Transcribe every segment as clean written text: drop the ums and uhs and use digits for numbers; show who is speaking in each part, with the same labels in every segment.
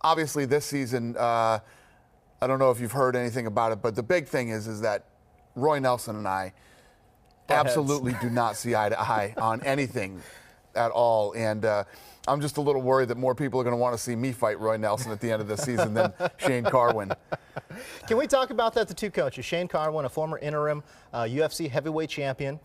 Speaker 1: obviously this season, I don't know if you've heard anything about it, but the big thing is that Roy Nelson and I absolutely do not see eye to eye on anything at all. And I'm just a little worried that more people are going to want to see me fight Roy Nelson at the end of the season than Shane Carwin.
Speaker 2: Can we talk about that, the two coaches? Shane Carwin, a former interim UFC heavyweight champion.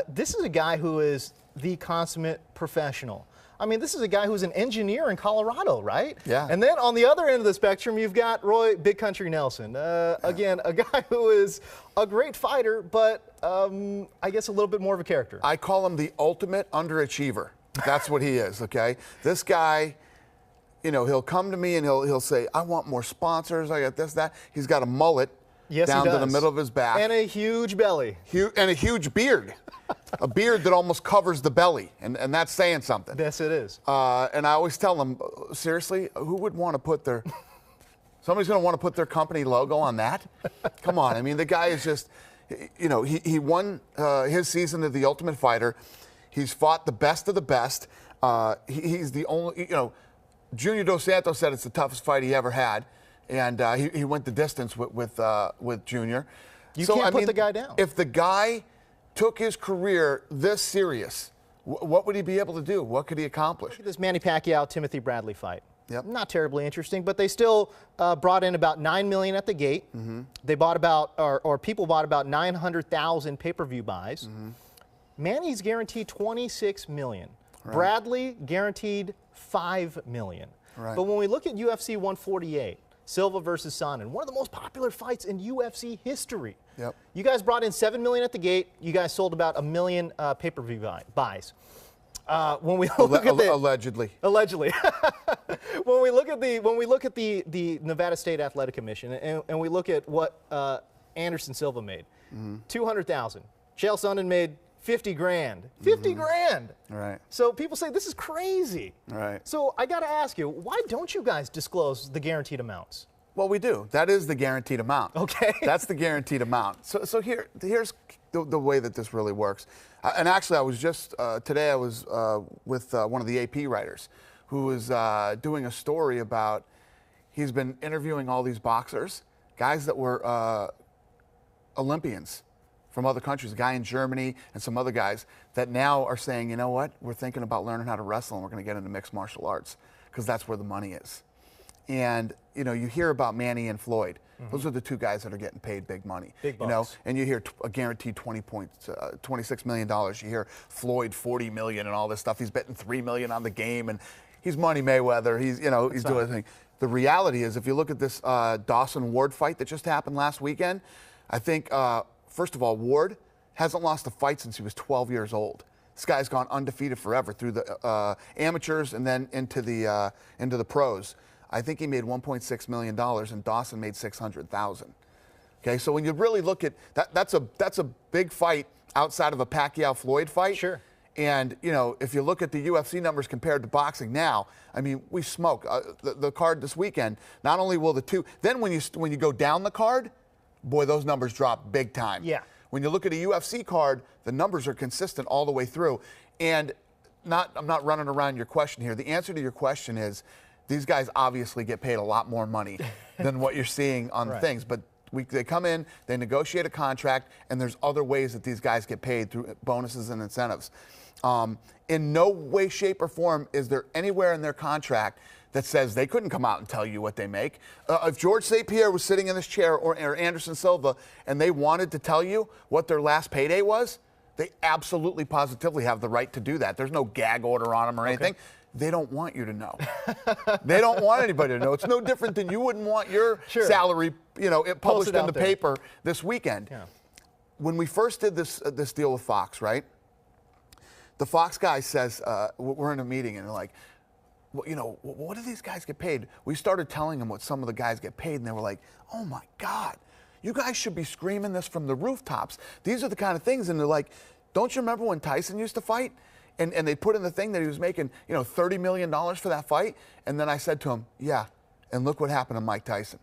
Speaker 2: This is a guy who is the consummate professional. I mean, this is a guy who's an engineer in Colorado, right?
Speaker 1: Yeah.
Speaker 2: And then on the other end of the spectrum, you've got Roy Big Country Nelson. Again, a guy who is a great fighter, but I guess a little bit more of a character.
Speaker 1: I call him the ultimate underachiever. That's what he is, okay? This guy, you know, he'll come to me and he'll say, I want more sponsors, I got this, that. He's got a mullet down to the middle of his back.
Speaker 2: And a huge belly.
Speaker 1: And a huge beard. A beard that almost covers the belly, and that's saying something.
Speaker 2: Yes, it is.
Speaker 1: And I always tell them, seriously, who would want to put their, somebody's going to want to put their company logo on that? Come on, I mean, the guy is just, you know, he won his season of The Ultimate Fighter. He's fought the best of the best. He's the only, you know, Junior Dos Santos said it's the toughest fight he ever had, and he went the distance with Junior.
Speaker 2: You can't put the guy down.
Speaker 1: If the guy took his career this serious, what would he be able to do? What could he accomplish?
Speaker 2: Look at this Manny Pacquiao-Timothy Bradley fight.
Speaker 1: Yep.
Speaker 2: Not terribly interesting, but they still brought in about $9 million at the gate. Mm-hmm. They bought about, or people bought about 900,000 pay-per-view buys. Mm-hmm. Manny's guaranteed $26 million. Right. Bradley guaranteed $5 million. Right. But when we look at UFC 148, Silva versus Sonnen, one of the most popular fights in UFC history.
Speaker 1: Yep.
Speaker 2: You guys brought in $7 million at the gate. You guys sold about 1 million pay-per-view buys. When we look at
Speaker 1: allegedly.
Speaker 2: when we look at the Nevada State Athletic Commission and we look at what Anderson Silva made, 200,000. Chael Sonnen made 50 grand. 50 grand.
Speaker 1: Right.
Speaker 2: So people say this is crazy.
Speaker 1: Right.
Speaker 2: So I got to ask you, why don't you guys disclose the guaranteed amounts?
Speaker 1: Well, we do. That is the guaranteed amount.
Speaker 2: Okay.
Speaker 1: That's the guaranteed amount. So here's the way that this really works. And actually, I was just today I was with one of the AP writers who was doing a story about he's been interviewing all these boxers, guys that were Olympians from other countries, a guy in Germany and some other guys that now are saying, you know what, we're thinking about learning how to wrestle and we're going to get into mixed martial arts because that's where the money is. And, you know, you hear about Manny and Floyd. Mm-hmm. Those are the two guys that are getting paid big money.
Speaker 2: Big bucks.
Speaker 1: You know, and you hear a guaranteed $26 million. You hear Floyd $40 million and all this stuff. He's betting $3 million on the game, and he's Money Mayweather. He's, you know, he's doing everything. The reality is, if you look at this Dawson Ward fight that just happened last weekend, I think, first of all, Ward hasn't lost a fight since he was 12 years old. This guy's gone undefeated forever through the amateurs and then into the pros. I think he made $1.6 million, and Dawson made $600,000. Okay, so when you really look at that, that's a big fight outside of a Pacquiao-Floyd fight.
Speaker 2: Sure.
Speaker 1: And you know, if you look at the UFC numbers compared to boxing now, I mean, we smoke the card this weekend. Not only will the two, then when you go down the card, boy, those numbers drop big time.
Speaker 2: Yeah.
Speaker 1: When you look at a UFC card, the numbers are consistent all the way through. And I'm not running around your question here. The answer to your question is, these guys obviously get paid a lot more money than what you're seeing on
Speaker 2: right.
Speaker 1: things. But they come in, they negotiate a contract, and there's other ways that these guys get paid through bonuses and incentives. In no way, shape, or form is there anywhere in their contract that says they couldn't come out and tell you what they make. If George St. Pierre was sitting in this chair or Anderson Silva and they wanted to tell you what their last payday was, they absolutely positively have the right to do that. There's no gag order on them or anything. They don't want you to know. They don't want anybody to know. It's no different than you wouldn't want your salary, you know, published in the paper this weekend.
Speaker 2: Yeah.
Speaker 1: When we first did this deal with Fox, right? The Fox guy says, we're in a meeting and they're like, well, you know, what do these guys get paid? We started telling them what some of the guys get paid, and they were like, oh my God, you guys should be screaming this from the rooftops. These are the kind of things, and they're like, don't you remember when Tyson used to fight? And they put in the thing that he was making, you know, $30 million for that fight. And then I said to him, yeah, and look what happened to Mike Tyson.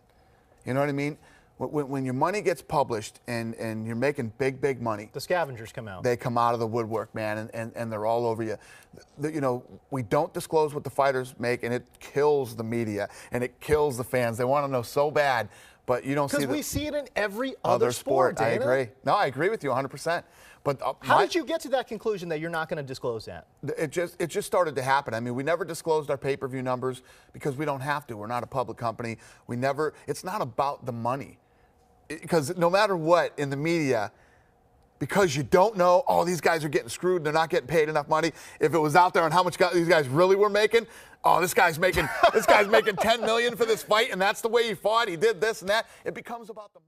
Speaker 1: You know what I mean? When your money gets published and you're making big money,
Speaker 2: the scavengers come out.
Speaker 1: They come out of the woodwork, man, and they're all over you. You know, we don't disclose what the fighters make, and it kills the media and it kills the fans. They want to know so bad, but you don't see.
Speaker 2: Because we see it in every other sport.
Speaker 1: I agree. No, I agree with you 100%. But
Speaker 2: how did you get to that conclusion that you're not going to disclose that?
Speaker 1: It just started to happen. I mean, we never disclosed our pay-per-view numbers because we don't have to. We're not a public company. It's not about the money. Because no matter what in the media, because you don't know, oh, these guys are getting screwed, they're not getting paid enough money. If it was out there on how much these guys really were making, oh, this guy's making $10 million for this fight, and that's the way he fought. He did this and that. It becomes about the